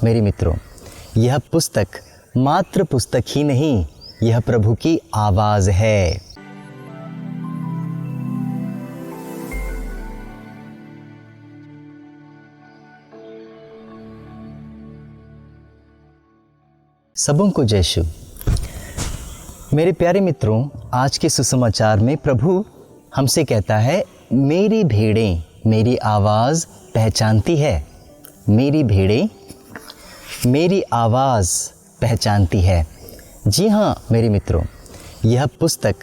मेरे मित्रों, यह पुस्तक मात्र पुस्तक ही नहीं, यह प्रभु की आवाज़ है। सबों को जय शिव। मेरे प्यारे मित्रों, आज के सुसमाचार में प्रभु हमसे कहता है, मेरी भेड़ें मेरी आवाज़ पहचानती है। मेरी भेड़ें मेरी आवाज़ पहचानती है। जी हाँ मेरे मित्रों, यह पुस्तक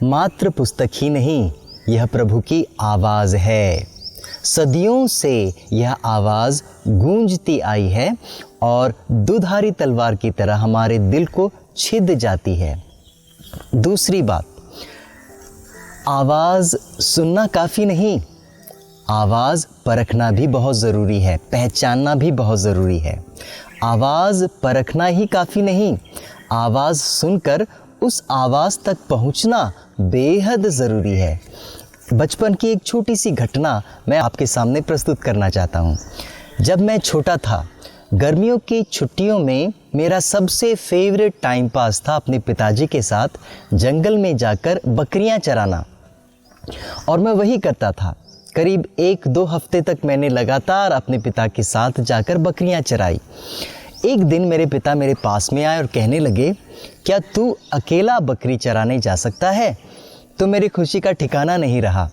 मात्र पुस्तक ही नहीं, यह प्रभु की आवाज़ है। सदियों से यह आवाज़ गूंजती आई है और दुधारी तलवार की तरह हमारे दिल को छिद जाती है। दूसरी बात, आवाज़ सुनना काफ़ी नहीं, आवाज़ परखना भी बहुत ज़रूरी है, पहचानना भी बहुत ज़रूरी है। आवाज़ परखना ही काफ़ी नहीं, आवाज़ सुनकर उस आवाज़ तक पहुंचना बेहद ज़रूरी है। बचपन की एक छोटी सी घटना मैं आपके सामने प्रस्तुत करना चाहता हूं। जब मैं छोटा था, गर्मियों की छुट्टियों में मेरा सबसे फेवरेट टाइम पास था अपने पिताजी के साथ जंगल में जाकर बकरियां चराना, और मैं वही करता था। करीब 1-2 हफ्ते तक मैंने लगातार अपने पिता के साथ जाकर बकरियां चराई। एक दिन मेरे पिता मेरे पास में आए और कहने लगे, क्या तू अकेला बकरी चराने जा सकता है? तो मेरी खुशी का ठिकाना नहीं रहा।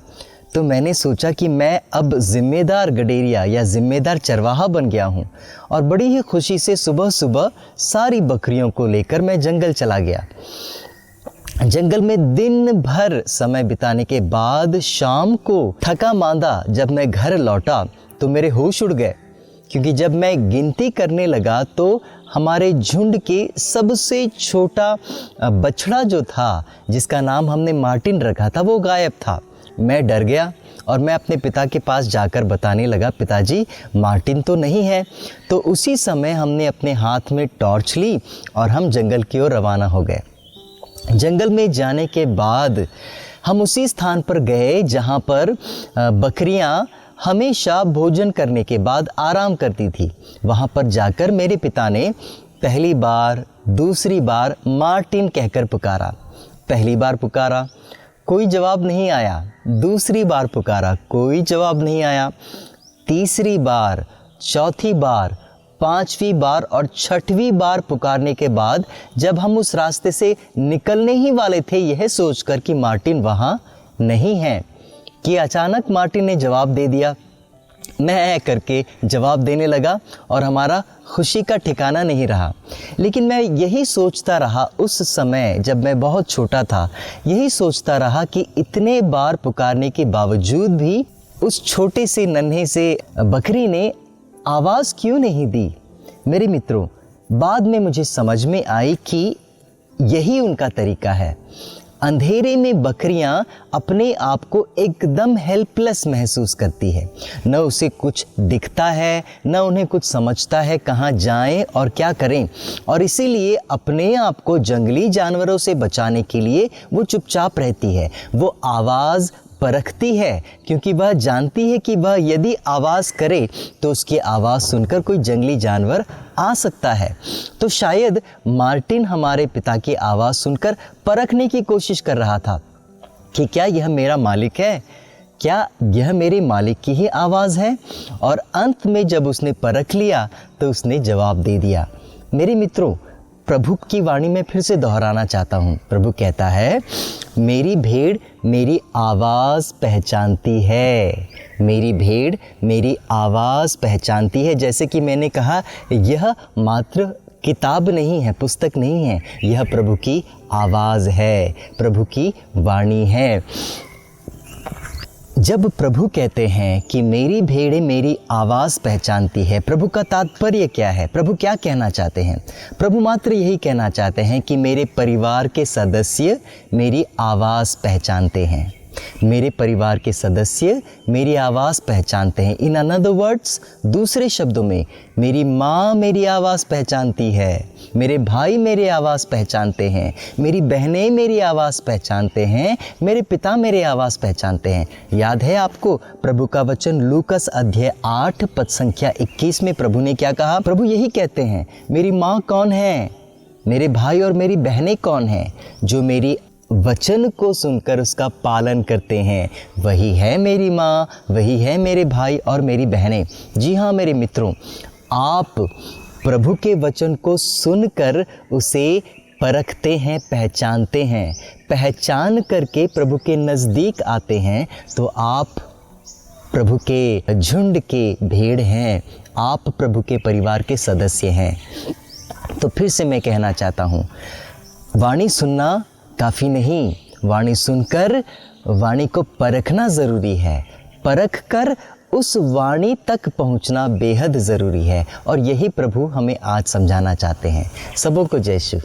तो मैंने सोचा कि मैं अब ज़िम्मेदार गडेरिया या ज़िम्मेदार चरवाहा बन गया हूँ, और बड़ी ही खुशी से सुबह सुबह सारी बकरियों को लेकर मैं जंगल चला गया। जंगल में दिन भर समय बिताने के बाद शाम को थका मांदा जब मैं घर लौटा तो मेरे होश उड़ गए, क्योंकि जब मैं गिनती करने लगा तो हमारे झुंड के सबसे छोटा बछड़ा जो था, जिसका नाम हमने मार्टिन रखा था, वो गायब था। मैं डर गया और मैं अपने पिता के पास जाकर बताने लगा, पिताजी मार्टिन तो नहीं है। तो उसी समय हमने अपने हाथ में टॉर्च ली और हम जंगल की ओर रवाना हो गए। जंगल में जाने के बाद हम उसी स्थान पर गए जहाँ पर बकरियाँ हमेशा भोजन करने के बाद आराम करती थी। वहाँ पर जाकर मेरे पिता ने पहली बार, दूसरी बार मार्टिन कहकर पुकारा। पहली बार पुकारा, कोई जवाब नहीं आया। दूसरी बार पुकारा, कोई जवाब नहीं आया। तीसरी बार, चौथी बार, 5वीं बार और 6वीं बार पुकारने के बाद जब हम उस रास्ते से निकलने ही वाले थे, यह सोचकर कि मार्टिन वहाँ नहीं है, कि अचानक मार्टिन ने जवाब दे दिया। मैं करके जवाब देने लगा और हमारा खुशी का ठिकाना नहीं रहा। लेकिन मैं यही सोचता रहा उस समय, जब मैं बहुत छोटा था, यही सोचता रहा कि इतने बार पुकारने के बावजूद भी उस छोटे से नन्हे से बकरी ने आवाज़ क्यों नहीं दी। मेरे मित्रों, बाद में मुझे समझ में आई कि यही उनका तरीका है। अंधेरे में बकरियां अपने आप को एकदम हेल्पलेस महसूस करती है। न उसे कुछ दिखता है, न उन्हें कुछ समझता है कहाँ जाएं और क्या करें, और इसीलिए अपने आप को जंगली जानवरों से बचाने के लिए वो चुपचाप रहती है। वो आवाज़ परखती है, क्योंकि वह जानती है कि वह यदि आवाज़ करे तो उसकी आवाज़ सुनकर कोई जंगली जानवर आ सकता है। तो शायद मार्टिन हमारे पिता की आवाज़ सुनकर परखने की कोशिश कर रहा था कि क्या यह मेरा मालिक है, क्या यह मेरे मालिक की ही आवाज़ है। और अंत में जब उसने परख लिया तो उसने जवाब दे दिया। मेरे मित्रों, प्रभु की वाणी में फिर से दोहराना चाहता हूँ। प्रभु कहता है, मेरी भेड़ मेरी आवाज़ पहचानती है। मेरी भेड़ मेरी आवाज़ पहचानती है। जैसे कि मैंने कहा, यह मात्र किताब नहीं है, पुस्तक नहीं है, यह प्रभु की आवाज़ है, प्रभु की वाणी है। जब प्रभु कहते हैं कि मेरी भेड़ें मेरी आवाज़ पहचानती है, प्रभु का तात्पर्य क्या है? प्रभु क्या कहना चाहते हैं? प्रभु मात्र यही कहना चाहते हैं कि मेरे परिवार के सदस्य मेरी आवाज़ पहचानते हैं। मेरे परिवार के सदस्य मेरी आवाज़ पहचानते हैं। इन अनदर वर्ड्स, दूसरे शब्दों में, मेरी माँ मेरी आवाज़ पहचानती है, मेरे भाई मेरी आवाज़ पहचानते हैं, मेरी बहनें मेरी आवाज़ पहचानते हैं, मेरे पिता मेरी आवाज़ पहचानते हैं। याद है आपको प्रभु का वचन लूकस अध्याय 8 पद संख्या 21 में प्रभु ने क्या कहा? प्रभु यही कहते हैं, मेरी माँ कौन है, मेरे भाई और मेरी बहनें कौन हैं? जो मेरी वचन को सुनकर उसका पालन करते हैं, वही है मेरी माँ, वही है मेरे भाई और मेरी बहनें। जी हाँ मेरे मित्रों, आप प्रभु के वचन को सुनकर उसे परखते हैं, पहचानते हैं, पहचान करके प्रभु के नज़दीक आते हैं, तो आप प्रभु के झुंड के भेड़ हैं, आप प्रभु के परिवार के सदस्य हैं। तो फिर से मैं कहना चाहता हूँ, वाणी सुनना काफ़ी नहीं, वाणी सुनकर वाणी को परखना ज़रूरी है, परख कर उस वाणी तक पहुंचना बेहद ज़रूरी है। और यही प्रभु हमें आज समझाना चाहते हैं। सबों को जय शिव।